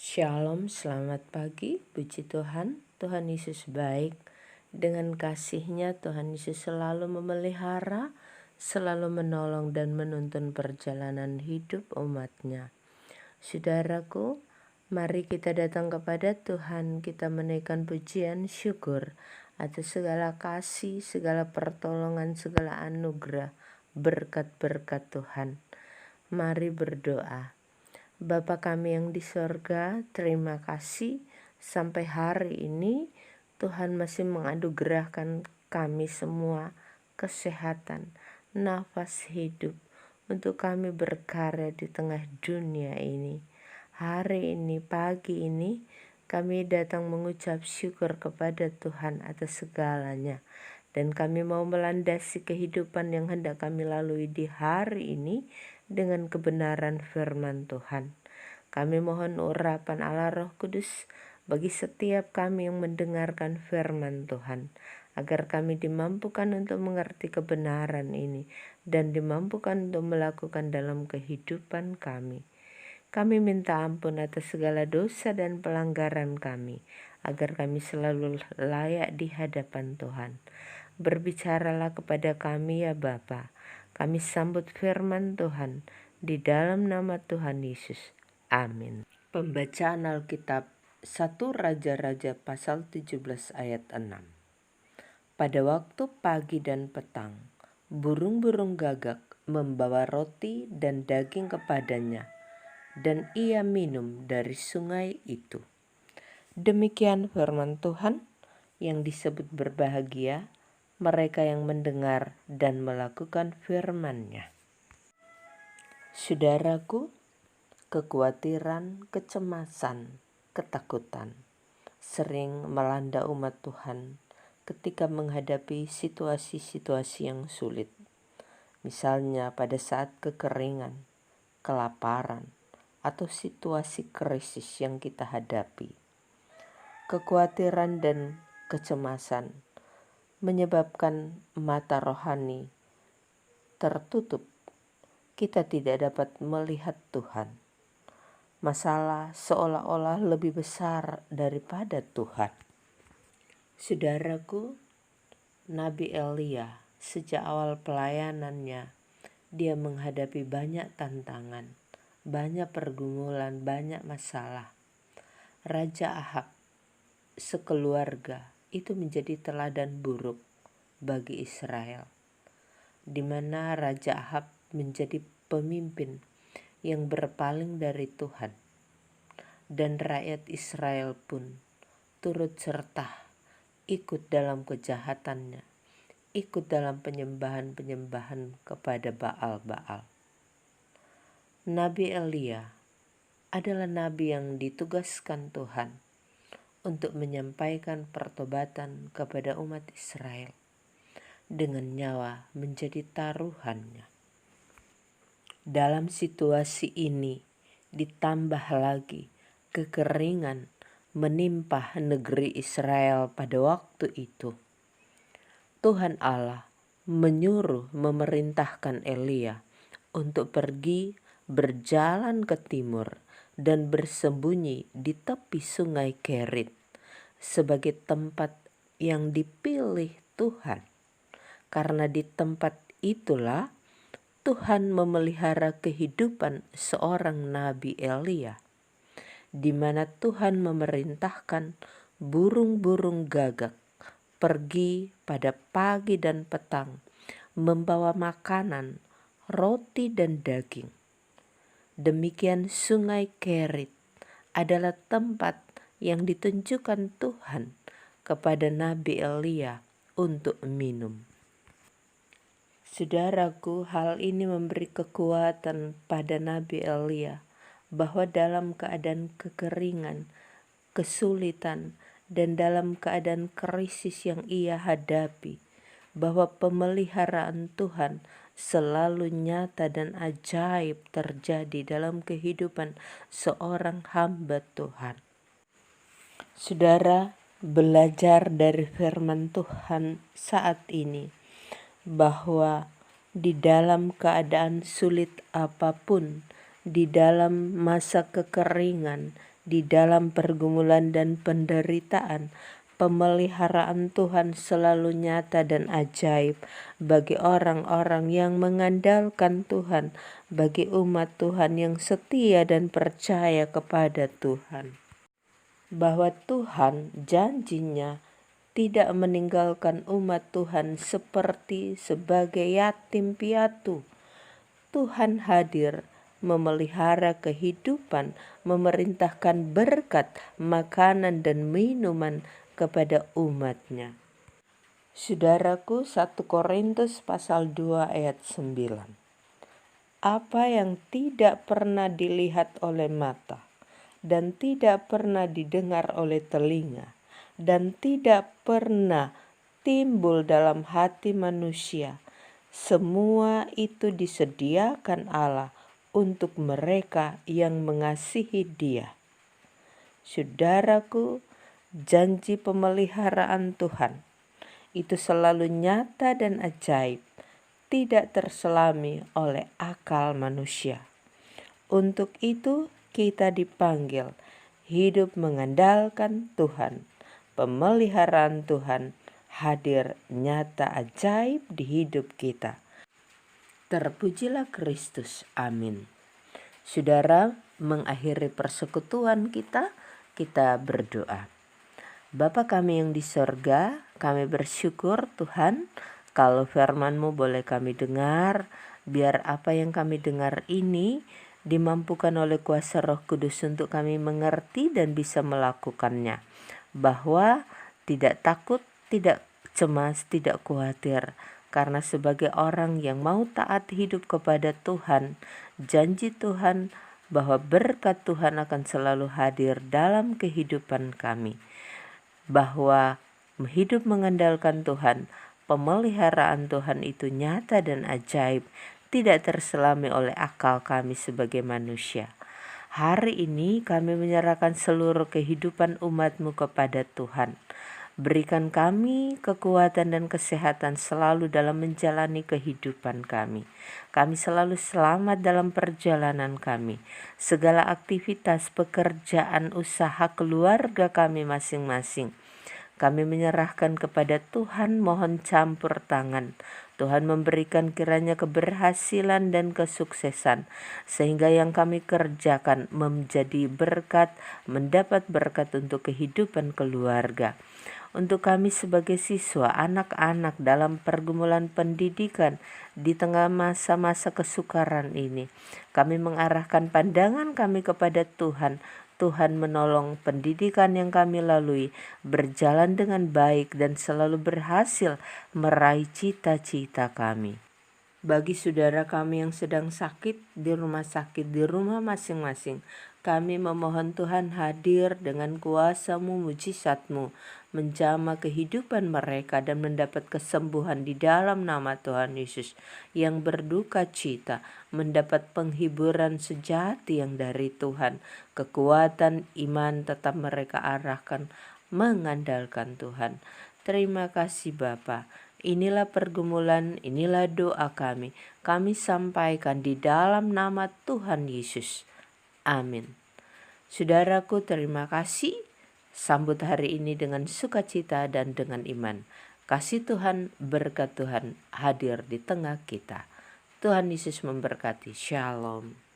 Shalom, selamat pagi, puji Tuhan. Tuhan Yesus baik. Dengan kasih-Nya Tuhan Yesus selalu memelihara, selalu menolong dan menuntun perjalanan hidup umat-Nya. Saudaraku, mari kita datang kepada Tuhan, kita menaikkan pujian syukur atas segala kasih, segala pertolongan, segala anugerah, berkat-berkat Tuhan. Mari berdoa. Bapa kami yang di sorga, terima kasih sampai hari ini Tuhan masih menganugerahkan kami semua kesehatan, nafas hidup untuk kami berkarya di tengah dunia ini. Hari ini, pagi ini, kami datang mengucap syukur kepada Tuhan atas segalanya. Dan kami mau melandasi kehidupan yang hendak kami lalui di hari ini dengan kebenaran firman Tuhan. Kami mohon urapan Allah Roh Kudus bagi setiap kami yang mendengarkan firman Tuhan, agar kami dimampukan untuk mengerti kebenaran ini dan dimampukan untuk melakukan dalam kehidupan kami. Kami minta ampun atas segala dosa dan pelanggaran kami, agar kami selalu layak di hadapan Tuhan. Berbicaralah kepada kami ya Bapa. Kami sambut firman Tuhan di dalam nama Tuhan Yesus. Amin. Pembacaan Alkitab 1 Raja-Raja pasal 17 ayat 6. Pada waktu pagi dan petang, burung-burung gagak membawa roti dan daging kepadanya, dan ia minum dari sungai itu. Demikian firman Tuhan. Yang disebut berbahagia mereka yang mendengar dan melakukan firman-Nya. Saudaraku, kekhawatiran, kecemasan, ketakutan sering melanda umat Tuhan ketika menghadapi situasi-situasi yang sulit. Misalnya pada saat kekeringan, kelaparan, atau situasi krisis yang kita hadapi. Kekhawatiran dan kecemasan menyebabkan mata rohani tertutup. Kita tidak dapat melihat Tuhan. Masalah seolah-olah lebih besar daripada Tuhan. Saudaraku, Nabi Elia sejak awal pelayanannya, dia menghadapi banyak tantangan, banyak pergumulan, banyak masalah. Raja Ahab sekeluarga itu menjadi teladan buruk bagi Israel, di mana Raja Ahab menjadi pemimpin yang berpaling dari Tuhan, dan rakyat Israel pun turut serta ikut dalam kejahatannya, ikut dalam penyembahan-penyembahan kepada Baal-Baal. Nabi Elia adalah nabi yang ditugaskan Tuhan untuk menyampaikan pertobatan kepada umat Israel dengan nyawa menjadi taruhannya. Dalam situasi ini ditambah lagi kekeringan menimpa negeri Israel pada waktu itu. Tuhan Allah memerintahkan Elia untuk pergi berjalan ke timur dan bersembunyi di tepi sungai Kerit sebagai tempat yang dipilih Tuhan. Karena di tempat itulah Tuhan memelihara kehidupan seorang Nabi Elia, di mana Tuhan memerintahkan burung-burung gagak pergi pada pagi dan petang membawa makanan, roti dan daging. Demikian sungai Kerit adalah tempat yang ditunjukkan Tuhan kepada Nabi Elia untuk minum. Saudaraku, hal ini memberi kekuatan pada Nabi Elia bahwa dalam keadaan kekeringan, kesulitan, dan dalam keadaan krisis yang ia hadapi, bahwa pemeliharaan Tuhan selalu nyata dan ajaib terjadi dalam kehidupan seorang hamba Tuhan. Saudara, belajar dari firman Tuhan saat ini bahwa di dalam keadaan sulit apapun, di dalam masa kekeringan, di dalam pergumulan dan penderitaan, pemeliharaan Tuhan selalu nyata dan ajaib bagi orang-orang yang mengandalkan Tuhan, bagi umat Tuhan yang setia dan percaya kepada Tuhan. Bahwa Tuhan janjinya tidak meninggalkan umat Tuhan sebagai yatim piatu. Tuhan hadir memelihara kehidupan, memerintahkan berkat, makanan dan minuman kepada umatnya. Saudaraku, 1 Korintus pasal 2 ayat 9. Apa yang tidak pernah dilihat oleh mata dan tidak pernah didengar oleh telinga dan tidak pernah timbul dalam hati manusia, semua itu disediakan Allah untuk mereka yang mengasihi Dia. Saudaraku, janji pemeliharaan Tuhan itu selalu nyata dan ajaib, tidak terselami oleh akal manusia. Untuk itu kita dipanggil hidup mengandalkan Tuhan. Pemeliharaan Tuhan hadir nyata ajaib di hidup kita. Terpujilah Kristus. Amin. Saudara, mengakhiri persekutuan kita berdoa. Bapa kami yang di sorga, kami bersyukur Tuhan kalau firman-Mu boleh kami dengar, biar apa yang kami dengar ini dimampukan oleh kuasa Roh Kudus untuk kami mengerti dan bisa melakukannya. Bahwa tidak takut, tidak cemas, tidak khawatir. Karena sebagai orang yang mau taat hidup kepada Tuhan, janji Tuhan bahwa berkat Tuhan akan selalu hadir dalam kehidupan kami. Bahwa hidup mengandalkan Tuhan, pemeliharaan Tuhan itu nyata dan ajaib, tidak terselami oleh akal kami sebagai manusia. Hari ini kami menyerahkan seluruh kehidupan umat-Mu kepada Tuhan. Berikan kami kekuatan dan kesehatan selalu dalam menjalani kehidupan kami. Kami selalu selamat dalam perjalanan kami. Segala aktivitas, pekerjaan, usaha, keluarga kami masing-masing, kami menyerahkan kepada Tuhan, mohon campur tangan. Tuhan memberikan kiranya keberhasilan dan kesuksesan, sehingga yang kami kerjakan menjadi berkat, mendapat berkat untuk kehidupan keluarga. Untuk kami sebagai siswa, anak-anak dalam pergumulan pendidikan di tengah masa-masa kesukaran ini, kami mengarahkan pandangan kami kepada Tuhan. Tuhan menolong pendidikan yang kami lalui berjalan dengan baik dan selalu berhasil meraih cita-cita kami. Bagi saudara kami yang sedang sakit di rumah sakit, di rumah masing-masing, kami memohon Tuhan hadir dengan kuasa-Mu, mujizat-Mu, menjamah kehidupan mereka dan mendapat kesembuhan di dalam nama Tuhan Yesus. Yang berduka cita mendapat penghiburan sejati yang dari Tuhan. Kekuatan iman tetap mereka arahkan mengandalkan Tuhan. Terima kasih Bapa. Inilah pergumulan, inilah doa kami. Kami sampaikan di dalam nama Tuhan Yesus. Amin. Saudaraku, terima kasih. Sambut hari ini dengan sukacita dan dengan iman. Kasih Tuhan, berkat Tuhan hadir di tengah kita. Tuhan Yesus memberkati. Shalom.